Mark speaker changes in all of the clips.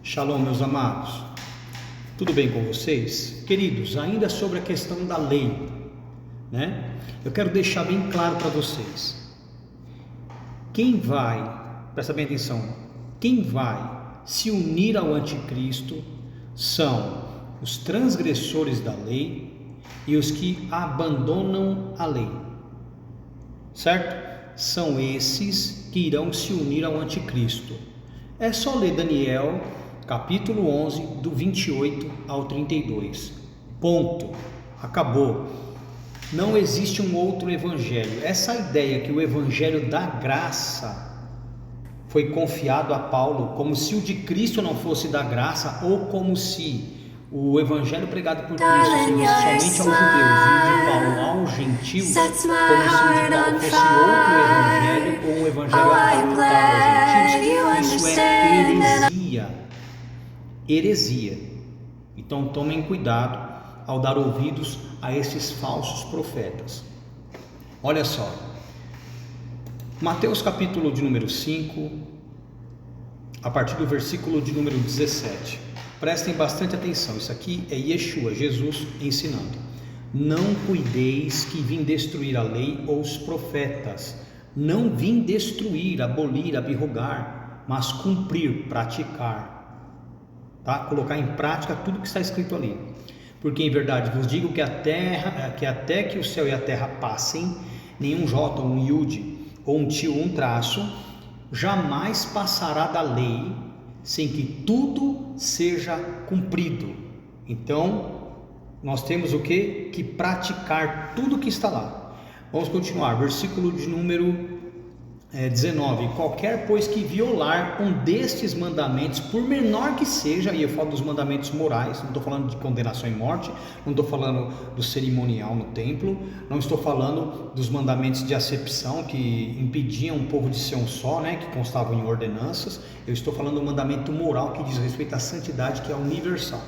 Speaker 1: Shalom, meus amados, tudo bem com vocês? Queridos, ainda sobre a questão da lei, né? Eu quero deixar bem claro para vocês, presta bem atenção, quem vai se unir ao anticristo são os transgressores da lei e os que abandonam a lei, certo? São esses que irão se unir ao anticristo. É só ler Daniel capítulo 11, do 28 ao 32. Ponto. Acabou. Não existe um outro evangelho. Essa ideia que o evangelho da graça foi confiado a Paulo, como se o de Cristo não fosse da graça, ou como se o evangelho pregado por Cristo fosse somente aos judeus e o de Paulo aos gentios, como se o de Paulo fosse outro evangelho, ou um evangelho adaptado aos gentios. Isso é heresia. Então tomem cuidado ao dar ouvidos a esses falsos profetas. Olha só, Mateus capítulo de número 5, a partir do versículo de número 17. Prestem bastante atenção, isso aqui é Yeshua, Jesus ensinando. Não cuideis que vim destruir a lei ou os profetas. Não vim destruir, abolir, abrogar, mas cumprir, praticar. Tá? Colocar em prática tudo que está escrito ali. Porque em verdade vos digo que até que o céu e a terra passem, nenhum jota, um iude, ou um tio, um traço, jamais passará da lei, sem que tudo seja cumprido. Então, nós temos o quê? Que praticar tudo que está lá. Vamos continuar, versículo de número 19. Qualquer, pois, que violar um destes mandamentos, por menor que seja, e eu falo dos mandamentos morais, não estou falando de condenação e morte, não estou falando do cerimonial no templo, não estou falando dos mandamentos de acepção que impediam o povo de ser um só, né, que constavam em ordenanças. Eu estou falando do mandamento moral que diz respeito à santidade, que é universal,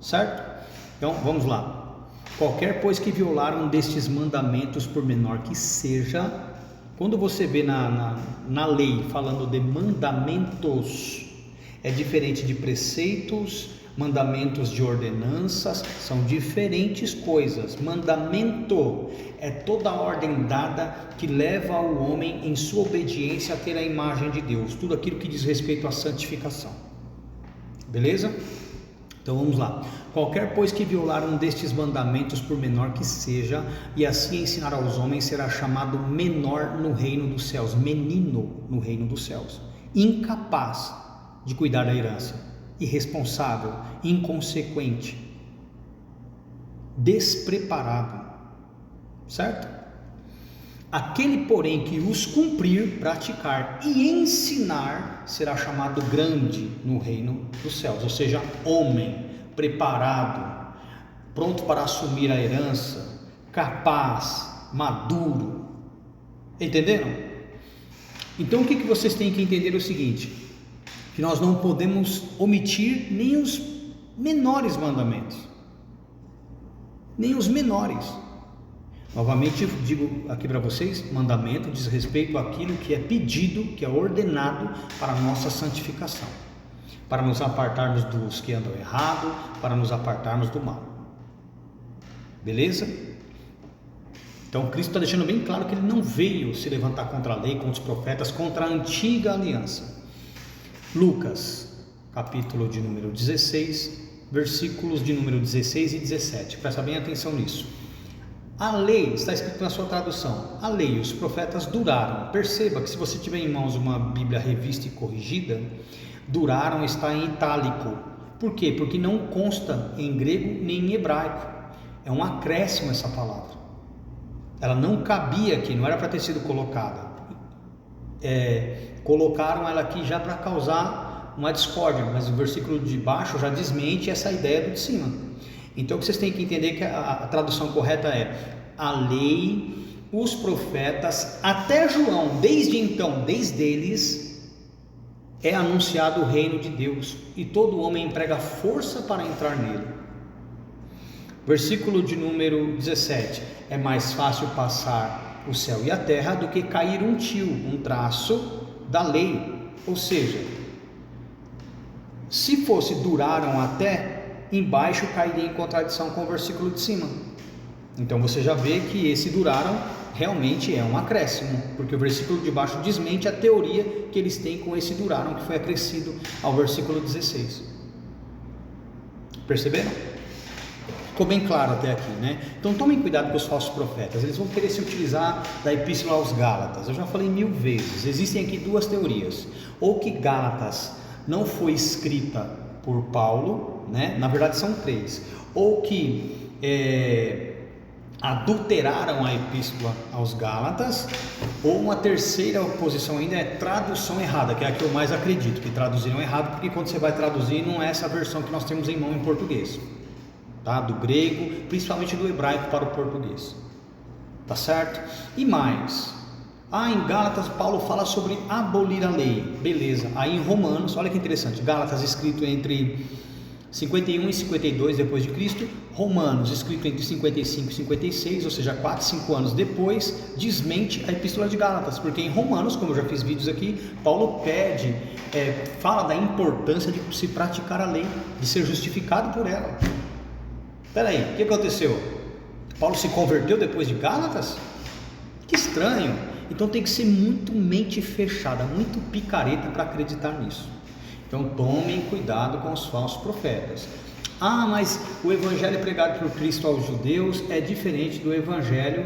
Speaker 1: certo? Então vamos lá. Qualquer, pois, que violar um destes mandamentos, por menor que seja. Quando você vê na lei falando de mandamentos, é diferente de preceitos, mandamentos de ordenanças, são diferentes coisas. Mandamento é toda a ordem dada que leva o homem em sua obediência a ter a imagem de Deus, tudo aquilo que diz respeito à santificação. Beleza? Então vamos lá. Qualquer, pois, que violar um destes mandamentos, por menor que seja, e assim ensinar aos homens, será chamado menor no reino dos céus, menino no reino dos céus, incapaz de cuidar da herança, irresponsável, inconsequente, despreparado, certo? Aquele, porém, que os cumprir, praticar e ensinar, será chamado grande no reino dos céus, ou seja, homem, preparado, pronto para assumir a herança, capaz, maduro. Entenderam? Então o que vocês têm que entender é o seguinte, que nós não podemos omitir nem os menores mandamentos, nem os menores. Novamente digo aqui para vocês, mandamento diz respeito àquilo que é pedido, que é ordenado para a nossa santificação, para nos apartarmos dos que andam errado, para nos apartarmos do mal. Beleza? Então Cristo está deixando bem claro que Ele não veio se levantar contra a lei, contra os profetas, contra a antiga aliança. Lucas, capítulo de número 16, versículos de número 16 e 17. Presta bem atenção nisso. A lei, está escrito na sua tradução, a lei e os profetas duraram. Perceba que se você tiver em mãos uma Bíblia revista e corrigida, duraram está em itálico. Por quê? Porque não consta em grego nem em hebraico. É um acréscimo essa palavra. Ela não cabia aqui, não era para ter sido colocada. Colocaram ela aqui já para causar uma discórdia, mas o versículo de baixo já desmente essa ideia do de cima. Então o que vocês têm que entender é que a tradução correta é a lei, os profetas, até João, desde então, desde eles, é anunciado o reino de Deus e todo homem emprega força para entrar nele. Versículo de número 17, é mais fácil passar o céu e a terra do que cair um tio, um traço da lei, ou seja, Se fosse duraram até, embaixo cairia em contradição com o versículo de cima. Então você já vê que esse duraram realmente é um acréscimo, porque o versículo de baixo desmente a teoria que eles têm com esse duraram, que foi acrescido ao versículo 16. Perceberam? Ficou bem claro até aqui, né? Então tomem cuidado com os falsos profetas, eles vão querer se utilizar da epístola aos Gálatas. Eu já falei 1000 vezes, existem aqui duas teorias: ou que Gálatas não foi escrita por Paulo, né? Na verdade são 3, ou que adulteraram a epístola aos Gálatas, ou uma terceira oposição ainda é tradução errada, que é a que eu mais acredito, que traduziram errado, porque quando você vai traduzir não é essa versão que nós temos em mão em português, tá? Do grego, principalmente do hebraico para o português, tá certo? E mais, em Gálatas Paulo fala sobre abolir a lei, beleza. Aí em Romanos, olha que interessante, Gálatas escrito entre 51 e 52 depois de Cristo, Romanos escrito entre 55 e 56, ou seja, 4, 5 anos depois, desmente a epístola de Gálatas, porque em Romanos, como eu já fiz vídeos aqui, Paulo fala da importância de se praticar a lei, de ser justificado por ela. Espera aí, o que aconteceu? Paulo se converteu depois de Gálatas? Que estranho. Então tem que ser muito mente fechada, muito picareta para acreditar nisso. Então tomem cuidado com os falsos profetas. Mas o evangelho pregado por Cristo aos judeus é diferente do evangelho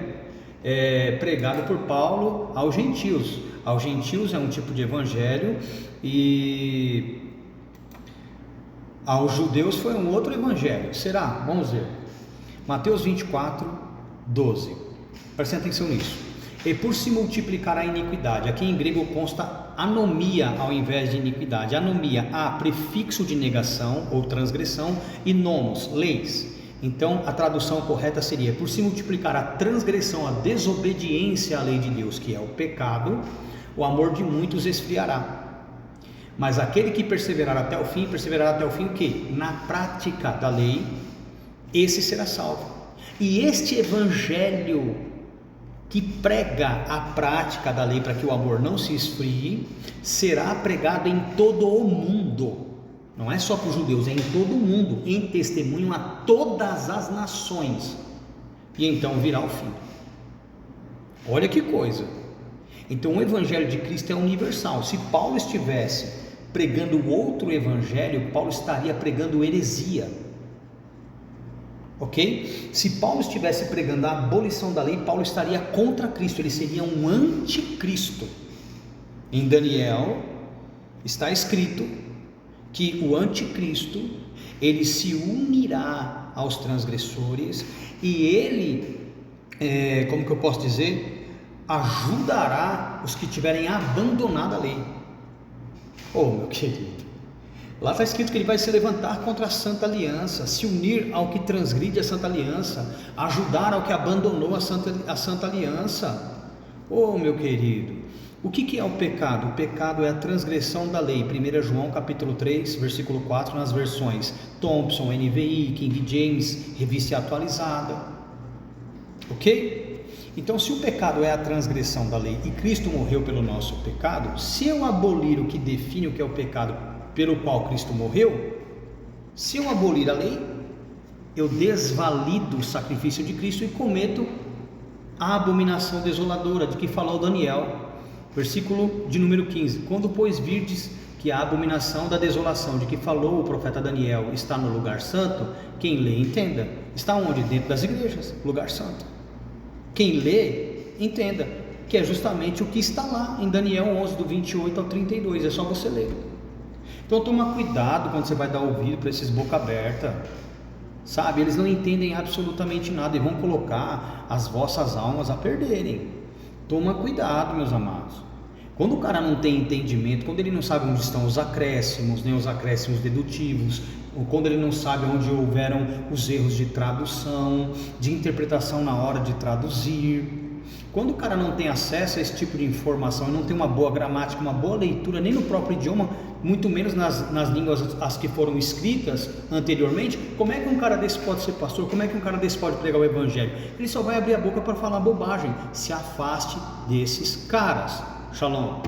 Speaker 1: pregado por Paulo aos gentios. Aos gentios é um tipo de evangelho e aos judeus foi um outro evangelho. Será? Vamos ver. Mateus 24, 12. Prestem atenção nisso. E por se multiplicar a iniquidade, aqui em grego consta anomia ao invés de iniquidade. Anomia, prefixo de negação ou transgressão, e nomos, leis. Então a tradução correta seria: por se multiplicar a transgressão, a desobediência à lei de Deus, que é o pecado, o amor de muitos esfriará. Mas aquele que perseverará até o fim o quê? Na prática da lei, esse será salvo. E este evangelho que prega a prática da lei para que o amor não se esfrie, será pregado em todo o mundo, não é só para os judeus, é em todo o mundo, em testemunho a todas as nações, e então virá o fim. Olha que coisa. Então o evangelho de Cristo é universal. Se Paulo estivesse pregando outro evangelho, Paulo estaria pregando heresia. Ok? Se Paulo estivesse pregando a abolição da lei, Paulo estaria contra Cristo, ele seria um anticristo. Em Daniel está escrito que o anticristo, ele se unirá aos transgressores e ele, como que eu posso dizer, ajudará os que tiverem abandonado a lei. Meu querido, lá está escrito que ele vai se levantar contra a Santa Aliança, se unir ao que transgride a Santa Aliança, ajudar ao que abandonou a Santa Aliança. Meu querido, o que é o pecado? O pecado é a transgressão da lei. 1 João capítulo 3, versículo 4, nas versões Thompson, NVI, King James, revista atualizada. Ok? Então, se o pecado é a transgressão da lei e Cristo morreu pelo nosso pecado, se eu abolir o que define o que é o pecado pelo qual Cristo morreu, se eu abolir a lei, eu desvalido o sacrifício de Cristo e cometo a abominação desoladora de que falou Daniel, versículo de número 15. Quando pois virdes que a abominação da desolação de que falou o profeta Daniel está no lugar santo, quem lê entenda. Está onde? Dentro das igrejas, lugar santo. Quem lê entenda que é justamente o que está lá em Daniel 11 do 28 ao 32, é só você ler. Então toma cuidado quando você vai dar ouvido para esses boca aberta, sabe? Eles não entendem absolutamente nada e vão colocar as vossas almas a perderem. Toma cuidado, meus amados. Quando o cara não tem entendimento, quando ele não sabe onde estão os acréscimos, nem os acréscimos dedutivos, ou quando ele não sabe onde houveram os erros de tradução, de interpretação na hora de traduzir, quando o cara não tem acesso a esse tipo de informação, não tem uma boa gramática, uma boa leitura, nem no próprio idioma, muito menos nas línguas as que foram escritas anteriormente, como é que um cara desse pode ser pastor? Como é que um cara desse pode pregar o evangelho? Ele só vai abrir a boca para falar bobagem. Se afaste desses caras. Shalom.